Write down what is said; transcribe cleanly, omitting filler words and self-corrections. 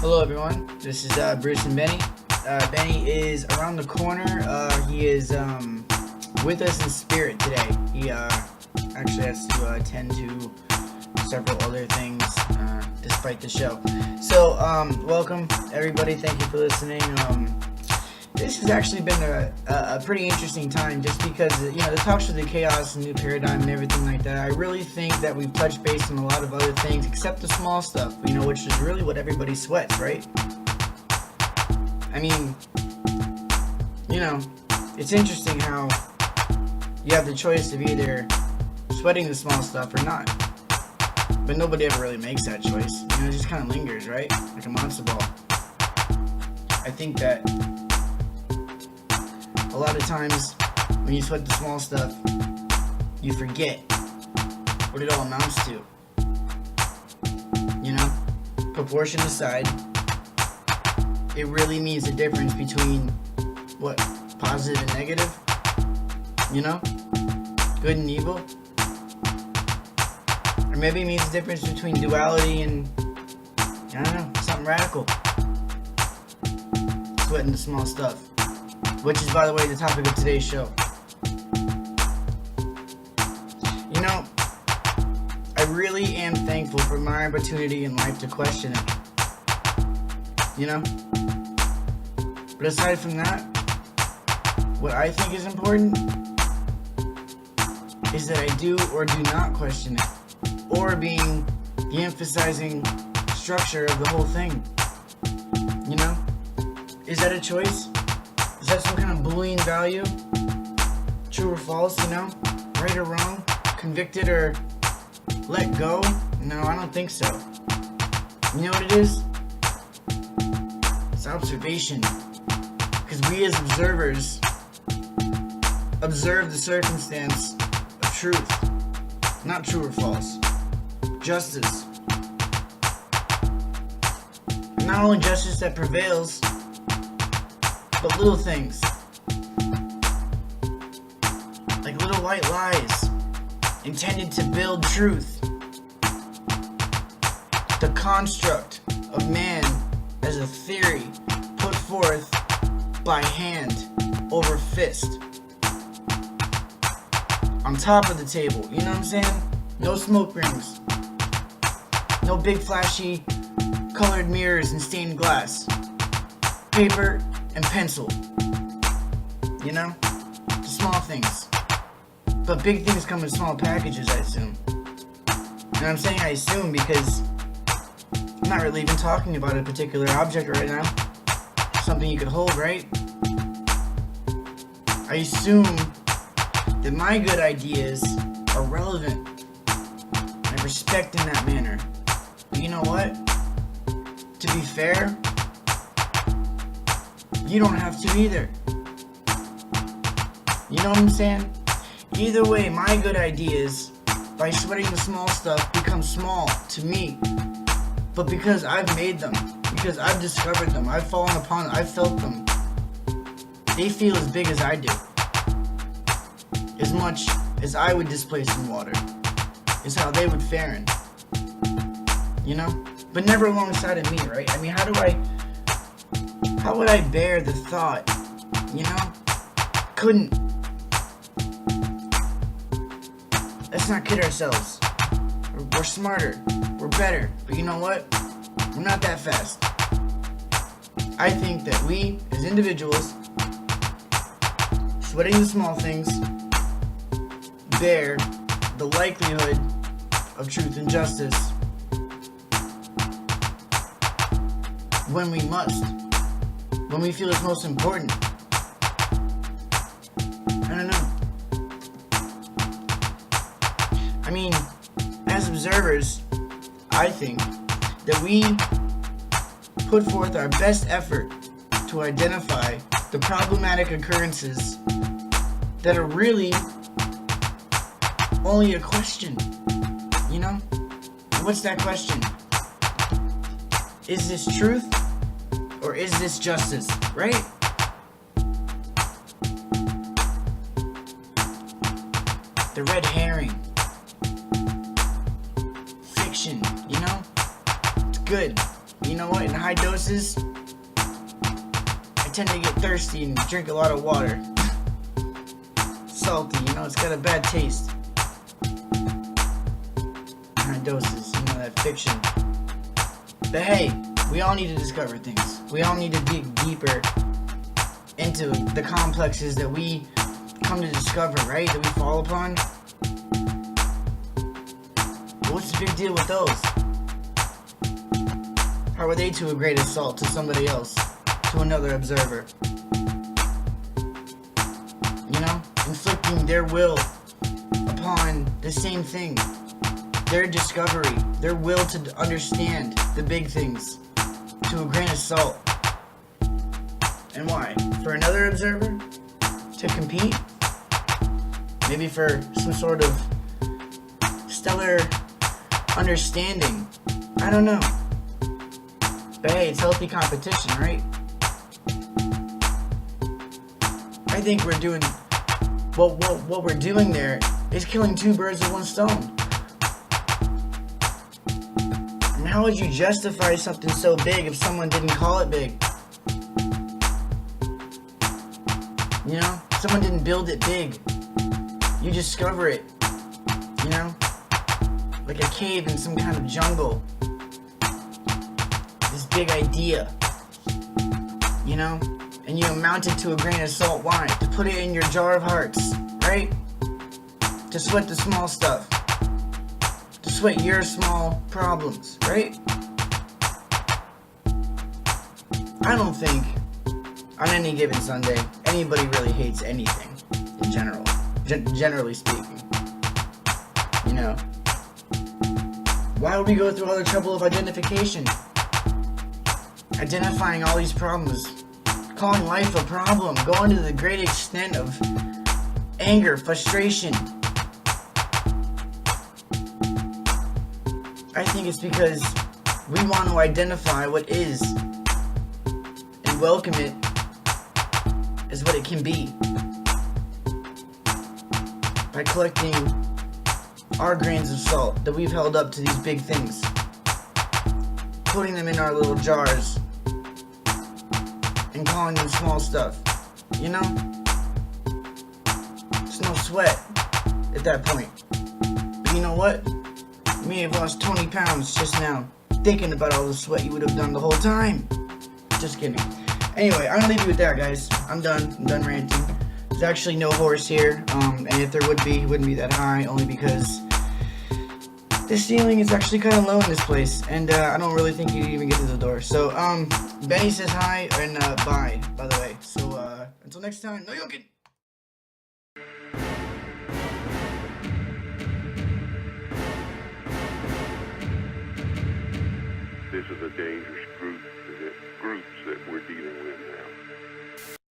Hello everyone, this is Bruce and Benny. Benny is around the corner. He is with us in spirit today. He actually has to attend to several other things despite the show. So welcome everybody, thank you for listening. This has actually been a pretty interesting time, just because, you know, the talks of the chaos and new paradigm and everything like that. I really think that we've touched base on a lot of other things except the small stuff, you know, which is really what everybody sweats, right? I mean, you know, it's interesting how you have the choice of either sweating the small stuff or not, but nobody ever really makes that choice. You know, it just kind of lingers, right? Like a monster ball. I think that a lot of times when you sweat the small stuff, you forget what it all amounts to. You know, proportion aside, it really means the difference between what? Positive and negative? You know? Good and evil? Or maybe it means the difference between duality and, I don't know, something radical. Sweating the small stuff. Which is, by the way, the topic of today's show. You know, I really am thankful for my opportunity in life to question it. You know? But aside from that, what I think is important is that I do or do not question it. Or being the emphasizing structure of the whole thing. You know? Is that a choice? Is that some kind of Boolean value? True or false, you know? Right or wrong? Convicted or let go? No, I don't think so. You know what it is? It's observation. Because we as observers observe the circumstance of truth. Not true or false. Justice. And not only justice that prevails, but little things, like little white lies, intended to build truth. The construct of man as a theory put forth by hand over fist. On top of the table, you know what I'm saying? No smoke rings. No big flashy colored mirrors and stained glass. Paper and pencil. You know? The small things. But big things come in small packages, I assume. And I'm saying I assume because I'm not really even talking about a particular object right now. Something you could hold, right? I assume that my good ideas are relevant. I respect in that manner. But you know what? To be fair, you don't have to either. You know what I'm saying? Either way, my good ideas, by sweating the small stuff, become small to me. But because I've made them, because I've discovered them, I've fallen upon them, I've felt them, they feel as big as I do. As much as I would displace in water is how they would fare in. You know? But never alongside of me, right? I mean, how would I bear the thought, you know? Couldn't. Let's not kid ourselves. We're smarter. We're better. But you know what? We're not that fast. I think that we, as individuals, sweating the small things, bear the likelihood of truth and justice when we must. When we feel it's most important. I don't know. I mean, as observers, I think that we put forth our best effort to identify the problematic occurrences that are really only a question. You know? What's that question? Is this truth? Or is this justice, right? The red herring. Fiction, you know? It's good. You you know what? In high doses, I tend to get thirsty and drink a lot of water. Salty, you know, it's got a bad taste. In high doses, you know, that fiction. But hey, we all need to discover things. We all need to dig deeper into the complexes that we come to discover, right? That we fall upon. What's the big deal with those? How are they to a great assault to somebody else, to another observer? You know, inflicting their will upon the same thing, their discovery, their will to understand the big things, to a great assault. And why? For another observer? To compete? Maybe for some sort of stellar understanding? I don't know. But hey, it's healthy competition, right? I think we're doing what we're doing there is killing two birds with one stone. And how would you justify something so big if someone didn't call it big? You know, someone didn't build it big. You discover it. You know, like a cave in some kind of jungle. This big idea, you know, and you amount it to a grain of salt. Why? To put it in your jar of hearts, right? To sweat the small stuff, to sweat your small problems, right? I don't think on any given Sunday anybody really hates anything in general, generally speaking. You know, why would we go through all the trouble of identification? Identifying all these problems, calling life a problem, going to the great extent of anger, frustration. I think it's because we want to identify what is and welcome it as what it can be by collecting our grains of salt that we've held up to these big things, putting them in our little jars and calling them small stuff, you know? It's no sweat at that point. But you know what? You may have lost 20 pounds just now thinking about all the sweat you would have done the whole time. Just kidding. Anyway, I'm gonna leave you with that, guys. I'm done ranting. There's actually no horse here, and if there would be, it wouldn't be that high, only because the ceiling is actually kind of low in this place, and I don't really think you'd even get to the door. So, Benny says hi, and bye, by the way. So, until next time, no yokin! This is a dangerous groups that we're dealing with.